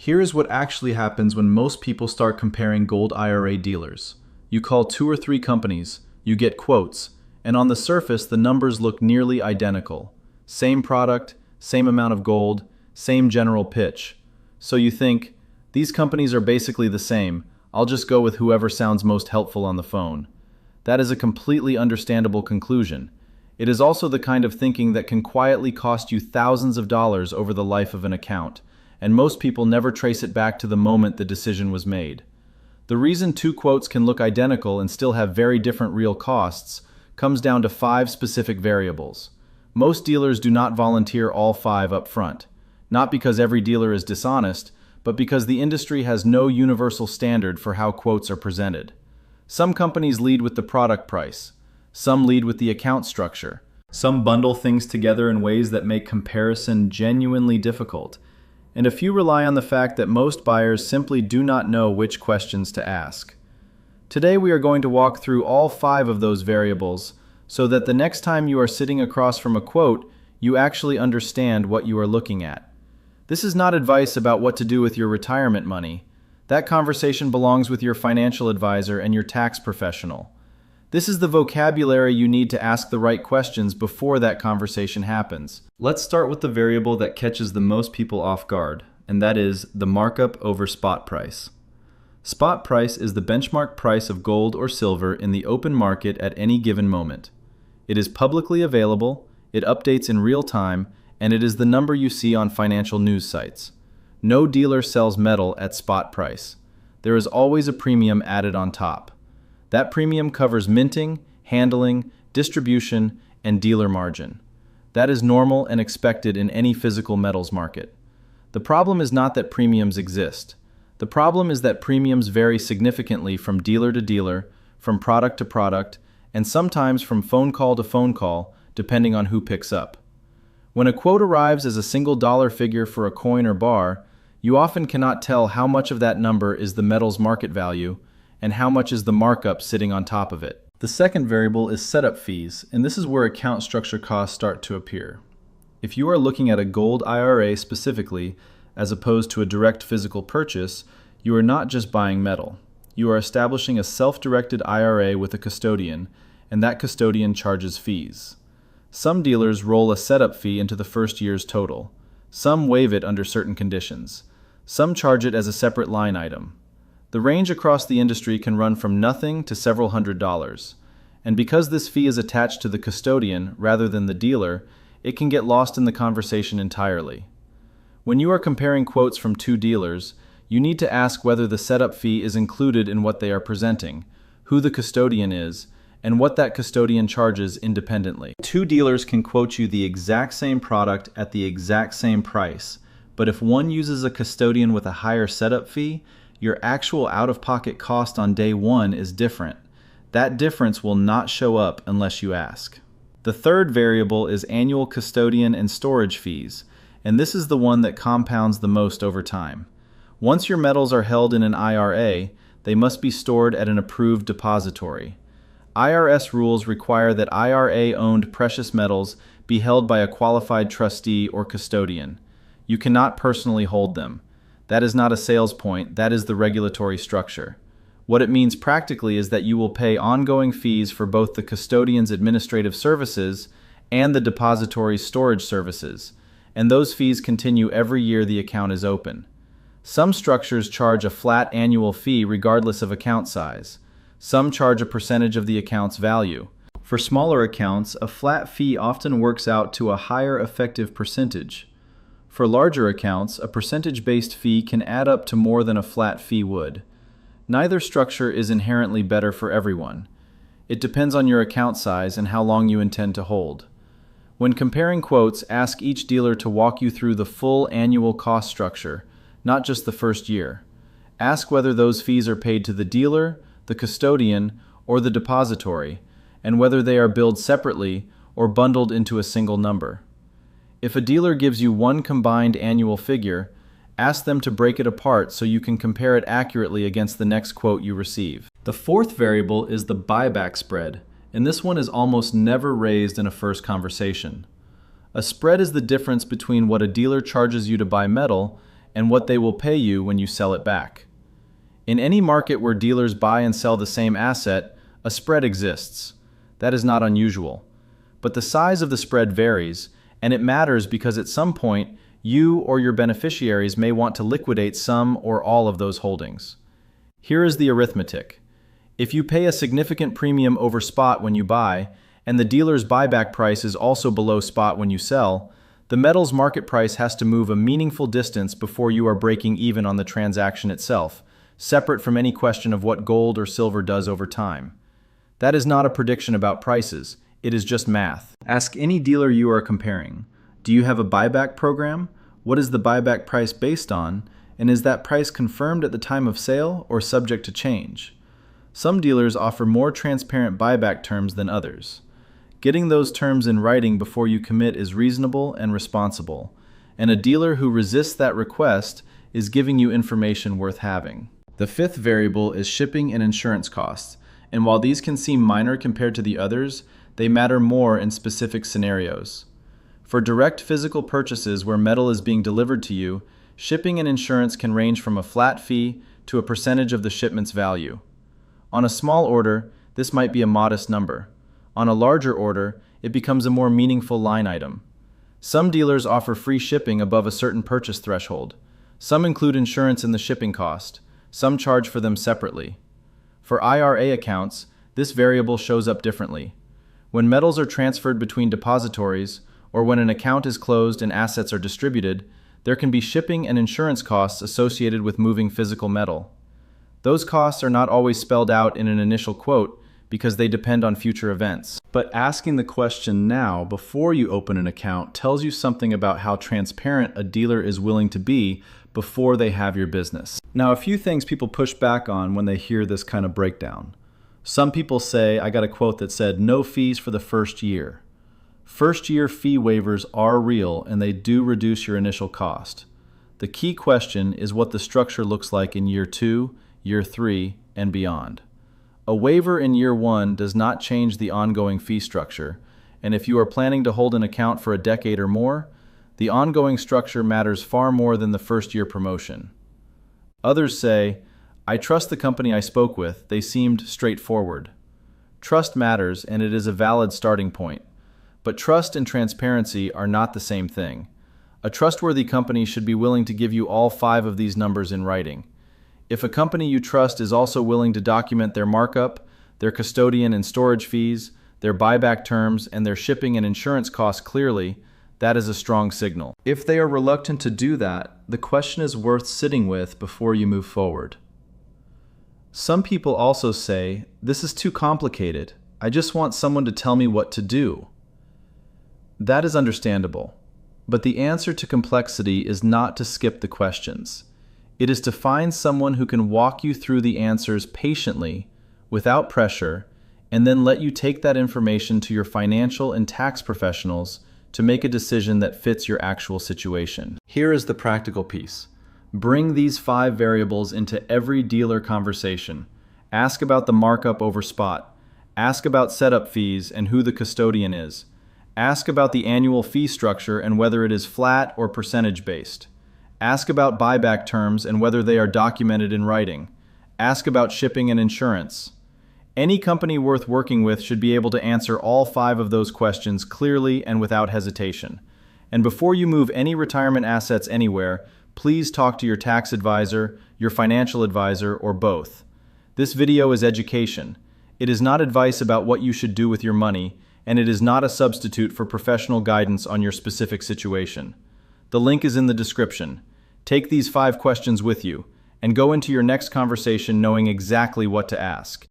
Here is what actually happens when most people start comparing Gold IRA dealers. You call 2 or 3 companies, you get quotes, and on the surface the numbers look nearly identical. Same product, same amount of gold, same general pitch. So you think, these companies are basically the same, I'll just go with whoever sounds most helpful on the phone. That is a completely understandable conclusion. It is also the kind of thinking that can quietly cost you thousands of dollars over the life of an account, and most people never trace it back to the moment the decision was made. The reason 2 quotes can look identical and still have very different real costs comes down to 5 specific variables. Most dealers do not volunteer all 5 up front, not because every dealer is dishonest, but because the industry has no universal standard for how quotes are presented. Some companies lead with the product price, some lead with the account structure, some bundle things together in ways that make comparison genuinely difficult, and a few rely on the fact that most buyers simply do not know which questions to ask. Today we are going to walk through all 5 of those variables so that the next time you are sitting across from a quote, you actually understand what you are looking at. This is not advice about what to do with your retirement money. That conversation belongs with your financial advisor and your tax professional. This is the vocabulary you need to ask the right questions before that conversation happens. Let's start with the variable that catches the most people off guard, and that is the markup over spot price. Spot price is the benchmark price of gold or silver in the open market at any given moment. It is publicly available, it updates in real time, and it is the number you see on financial news sites. No dealer sells metal at spot price. There is always a premium added on top. That premium covers minting, handling, distribution, and dealer margin. That is normal and expected in any physical metals market. The problem is not that premiums exist. The problem is that premiums vary significantly from dealer to dealer, from product to product, and sometimes from phone call to phone call, depending on who picks up. When a quote arrives as a single dollar figure for a coin or bar, you often cannot tell how much of that number is the metal's market value and how much is the markup sitting on top of it. The second variable is setup fees, and this is where account structure costs start to appear. If you are looking at a Gold IRA specifically, as opposed to a direct physical purchase, you are not just buying metal. You are establishing a self-directed IRA with a custodian, and that custodian charges fees. Some dealers roll a setup fee into the first year's total. Some waive it under certain conditions. Some charge it as a separate line item. The range across the industry can run from nothing to several $100s. And because this fee is attached to the custodian rather than the dealer, it can get lost in the conversation entirely. When you are comparing quotes from 2 dealers, you need to ask whether the setup fee is included in what they are presenting, who the custodian is, and what that custodian charges independently. 2 dealers can quote you the exact same product at the exact same price, but if one uses a custodian with a higher setup fee, your actual out-of-pocket cost on day 1 is different. That difference will not show up unless you ask. The third variable is annual custodian and storage fees, and this is the one that compounds the most over time. Once your metals are held in an IRA, they must be stored at an approved depository. IRS rules require that IRA-owned precious metals be held by a qualified trustee or custodian. You cannot personally hold them. That is not a sales point, that is the regulatory structure. What it means practically is that you will pay ongoing fees for both the custodian's administrative services and the depository's storage services, and those fees continue every year the account is open. Some structures charge a flat annual fee regardless of account size. Some charge a percentage of the account's value. For smaller accounts, a flat fee often works out to a higher effective percentage. For larger accounts, a percentage-based fee can add up to more than a flat fee would. Neither structure is inherently better for everyone. It depends on your account size and how long you intend to hold. When comparing quotes, ask each dealer to walk you through the full annual cost structure, not just the first year. Ask whether those fees are paid to the dealer, the custodian, or the depository, and whether they are billed separately or bundled into a single number. If a dealer gives you one combined annual figure, ask them to break it apart so you can compare it accurately against the next quote you receive. The fourth variable is the buyback spread, and this one is almost never raised in a first conversation. A spread is the difference between what a dealer charges you to buy metal and what they will pay you when you sell it back. In any market where dealers buy and sell the same asset, a spread exists. That is not unusual. But the size of the spread varies, and it matters because at some point, you or your beneficiaries may want to liquidate some or all of those holdings. Here is the arithmetic. If you pay a significant premium over spot when you buy, and the dealer's buyback price is also below spot when you sell, the metal's market price has to move a meaningful distance before you are breaking even on the transaction itself, separate from any question of what gold or silver does over time. That is not a prediction about prices, it is just math. Ask any dealer you are comparing. Do you have a buyback program? What is the buyback price based on? And is that price confirmed at the time of sale or subject to change? Some dealers offer more transparent buyback terms than others. Getting those terms in writing before you commit is reasonable and responsible, and a dealer who resists that request is giving you information worth having. The fifth variable is shipping and insurance costs, and while these can seem minor compared to the others, they matter more in specific scenarios. For direct physical purchases where metal is being delivered to you, shipping and insurance can range from a flat fee to a percentage of the shipment's value. On a small order, this might be a modest number. On a larger order, it becomes a more meaningful line item. Some dealers offer free shipping above a certain purchase threshold. Some include insurance in the shipping cost. Some charge for them separately. For IRA accounts, this variable shows up differently. When metals are transferred between depositories, or when an account is closed and assets are distributed, there can be shipping and insurance costs associated with moving physical metal. Those costs are not always spelled out in an initial quote because they depend on future events. But asking the question now before you open an account tells you something about how transparent a dealer is willing to be before they have your business. Now, a few things people push back on when they hear this kind of breakdown. Some people say, I got a quote that said, no fees for the first year. First year fee waivers are real and they do reduce your initial cost. The key question is what the structure looks like in year 2, year 3, and beyond. A waiver in year 1 does not change the ongoing fee structure, and if you are planning to hold an account for a decade or more, the ongoing structure matters far more than the first year promotion. Others say, I trust the company I spoke with, they seemed straightforward. Trust matters and it is a valid starting point, but trust and transparency are not the same thing. A trustworthy company should be willing to give you all 5 of these numbers in writing. If a company you trust is also willing to document their markup, their custodian and storage fees, their buyback terms, and their shipping and insurance costs clearly, that is a strong signal. If they are reluctant to do that, the question is worth sitting with before you move forward. Some people also say, this is too complicated. I just want someone to tell me what to do. That is understandable, but the answer to complexity is not to skip the questions. It is to find someone who can walk you through the answers patiently, without pressure, and then let you take that information to your financial and tax professionals to make a decision that fits your actual situation. Here is the practical piece. Bring these 5 variables into every dealer conversation. Ask about the markup over spot. Ask about setup fees and who the custodian is. Ask about the annual fee structure and whether it is flat or percentage-based. Ask about buyback terms and whether they are documented in writing. Ask about shipping and insurance. Any company worth working with should be able to answer all 5 of those questions clearly and without hesitation. And before you move any retirement assets anywhere, please talk to your tax advisor, your financial advisor, or both. This video is education. It is not advice about what you should do with your money, and it is not a substitute for professional guidance on your specific situation. The link is in the description. Take these 5 questions with you, and go into your next conversation knowing exactly what to ask.